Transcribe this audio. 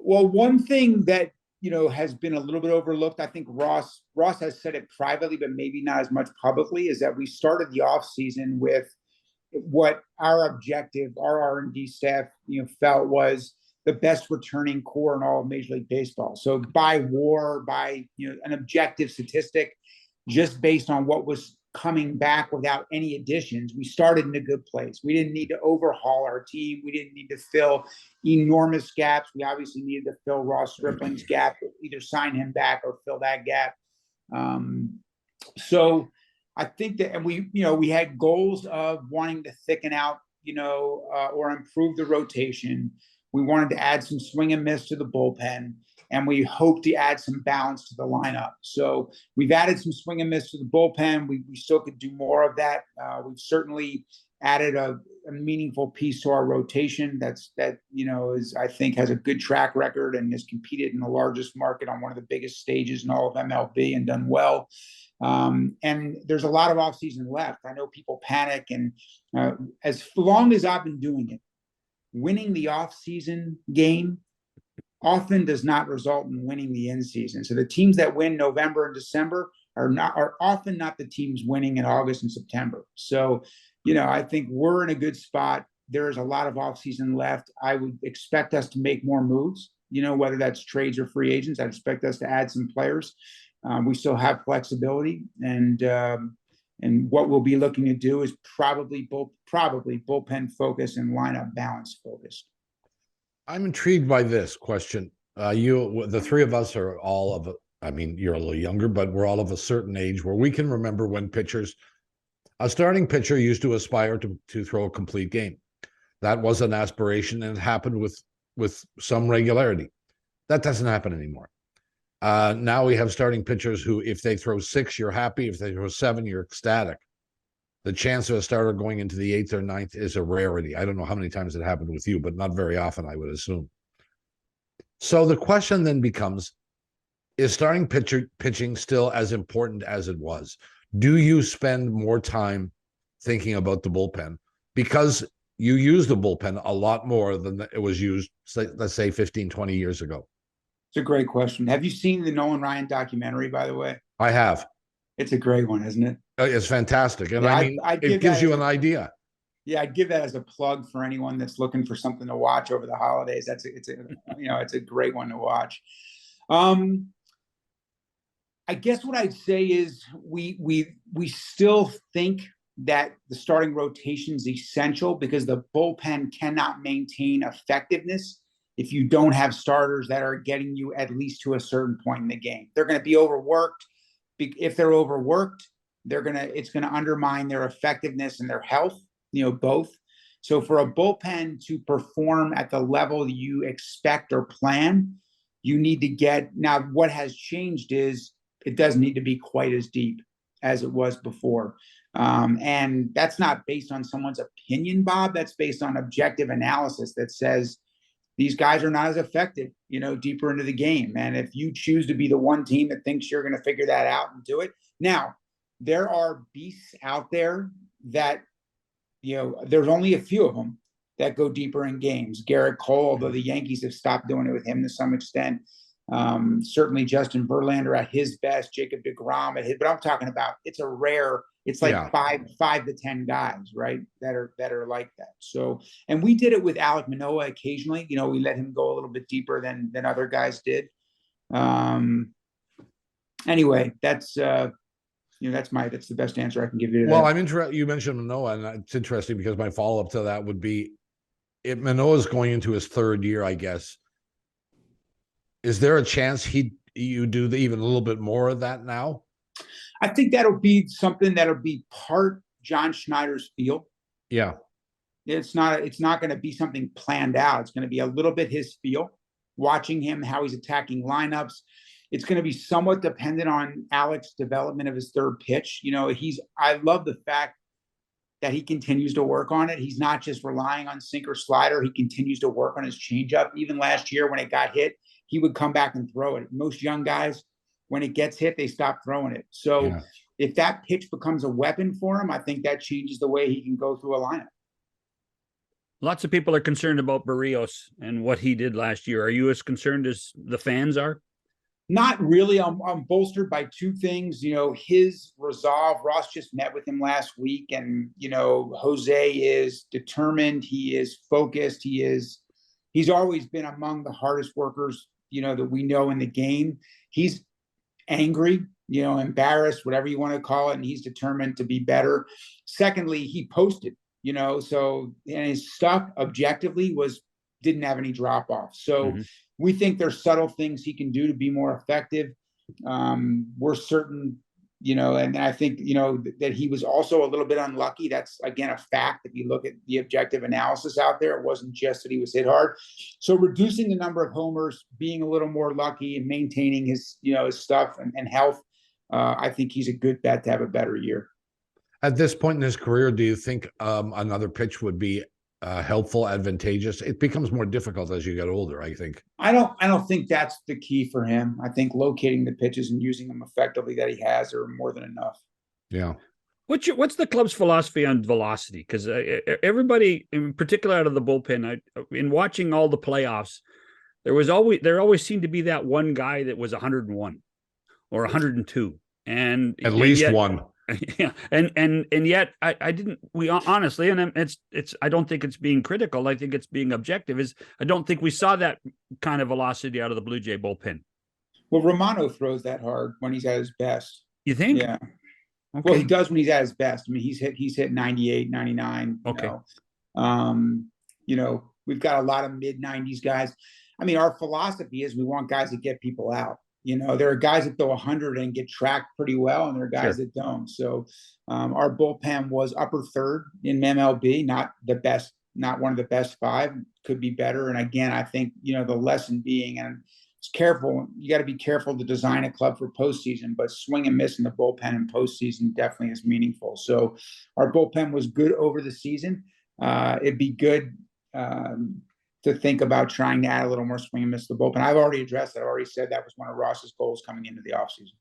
Well, one thing that has been a little bit overlooked, I think Ross has said it privately, but maybe not as much publicly, is that we started the off season with what our objective, our R&D staff, felt was the best returning core in all of Major League Baseball. So by WAR, by an objective statistic, just based on what was coming back without any additions, we started in a good place. We didn't need to overhaul our team. We didn't need to fill enormous gaps. We obviously needed to fill Ross Stripling's gap, either sign him back or fill that gap. So I think that, and we had goals of wanting to thicken out, or improve the rotation. We wanted to add some swing and miss to the bullpen, and we hope to add some balance to the lineup. So we've added some swing and miss to the bullpen. We still could do more of that. We've certainly added a meaningful piece to our rotation that is, I think, has a good track record and has competed in the largest market on one of the biggest stages in all of MLB and done well. And there's a lot of offseason left. I know people panic, and as long as I've been doing it, winning the offseason game often does not result in winning the in-season. So the teams that win November and December are often not the teams winning in August and September. So, I think we're in a good spot. There is a lot of offseason left. I would expect us to make more moves, whether that's trades or free agents. I'd expect us to add some players. We still have flexibility, and what we'll be looking to do is probably bullpen focus and lineup balance focused. I'm intrigued by this question. The three of us are all of you're a little younger, but we're all of a certain age where we can remember when a starting pitcher used to aspire to throw a complete game. That was an aspiration, and it happened with some regularity. That doesn't happen anymore. Now we have starting pitchers who, if they throw 6, you're happy. If they throw 7, you're ecstatic. The chance of a starter going into the 8th or 9th is a rarity. I don't know how many times it happened with you, but not very often, I would assume. So the question then becomes, is starting pitching still as important as it was? Do you spend more time thinking about the bullpen? Because you use the bullpen a lot more than it was used, let's say 15, 20 years ago. It's a great question. Have you seen the Nolan Ryan documentary, by the way? I have. It's a great one, isn't it? It's fantastic. And yeah, it gives you an idea. Yeah, I'd give that as a plug for anyone that's looking for something to watch over the holidays. It's a great one to watch. I guess what I'd say is we still think that the starting rotation is essential, because the bullpen cannot maintain effectiveness if you don't have starters that are getting you at least to a certain point in the game. They're going to be overworked. If they're overworked, it's going to undermine their effectiveness and their health, both. So for a bullpen to perform at the level you expect or plan, you need to get, now what has changed is it doesn't need to be quite as deep as it was before. And that's not based on someone's opinion, Bob. That's based on objective analysis that says these guys are not as effective, deeper into the game. And if you choose to be the one team that thinks you're going to figure that out and do it. Now, there are beasts out there that, there's only a few of them that go deeper in games. Garrett Cole, although the Yankees have stopped doing it with him to some extent. Certainly Justin Verlander at his best, Jacob deGrom at his, but I'm talking about, it's like 5 to 10 guys, right, that are like that. So, and we did it with Alek Manoah occasionally. We let him go a little bit deeper than other guys did. Anyway, that's the best answer I can give you to that. Well, I'm interested. You mentioned Manoah, and it's interesting because my follow-up to that would be, if Manoah is going into his 3rd year, I guess, is there a chance you do even a little bit more of that now? I think that'll be something that'll be part John Schneider's feel. Yeah. It's not going to be something planned out. It's going to be a little bit his feel, watching him, how he's attacking lineups. It's going to be somewhat dependent on Alex's development of his 3rd pitch. I love the fact that he continues to work on it. He's not just relying on sinker slider. He continues to work on his changeup. Even last year when it got hit, he would come back and throw it. Most young guys, when it gets hit, they stop throwing it. So if that pitch becomes a weapon for him, I think that changes the way he can go through a lineup. Lots of people are concerned about Barrios and what he did last year. Are you as concerned as the fans are? Not really. I'm bolstered by two things. His resolve. Ross just met with him last week, and Jose is determined. He is focused. He's always been among the hardest workers, that we know in the game. He's angry, embarrassed, whatever you want to call it, and he's determined to be better. Secondly, he posted, and his stuff objectively didn't have any drop off. So we think there's subtle things he can do to be more effective. We're certain, and I think, that he was also a little bit unlucky. That's, again, a fact. If you look at the objective analysis out there, it wasn't just that he was hit hard. So reducing the number of homers, being a little more lucky, and maintaining his, his stuff and health, I think he's a good bet to have a better year. At this point in his career, do you think another pitch would be helpful, advantageous? It becomes more difficult as you get older, I think. I don't think that's the key for him. I think locating the pitches and using them effectively that he has are more than enough. Yeah. What's the club's philosophy on velocity? Because everybody, in particular out of the bullpen, in watching all the playoffs, there always seemed to be that one guy that was 101 or 102, and at least one. Yeah, and yet I didn't. We honestly, and it's. I don't think it's being critical. I think it's being objective. I don't think we saw that kind of velocity out of the Blue Jay bullpen. Well, Romano throws that hard when he's at his best. You think? Yeah. Okay. Well, he does when he's at his best. I mean, he's hit 98, 99. Okay. We've got a lot of mid 90s guys. I mean, our philosophy is we want guys that get people out. There are guys that throw 100 and get tracked pretty well, and there are guys that don't. So our bullpen was upper third in MLB, not the best, not one of the best five, could be better. And again, I think, the lesson being, and it's careful, you got to be careful to design a club for postseason, but swing and miss in the bullpen in postseason definitely is meaningful. So our bullpen was good over the season. It'd be good to think about trying to add a little more swing and miss to the bullpen. I've already addressed that. I already said that was one of Ross's goals coming into the offseason.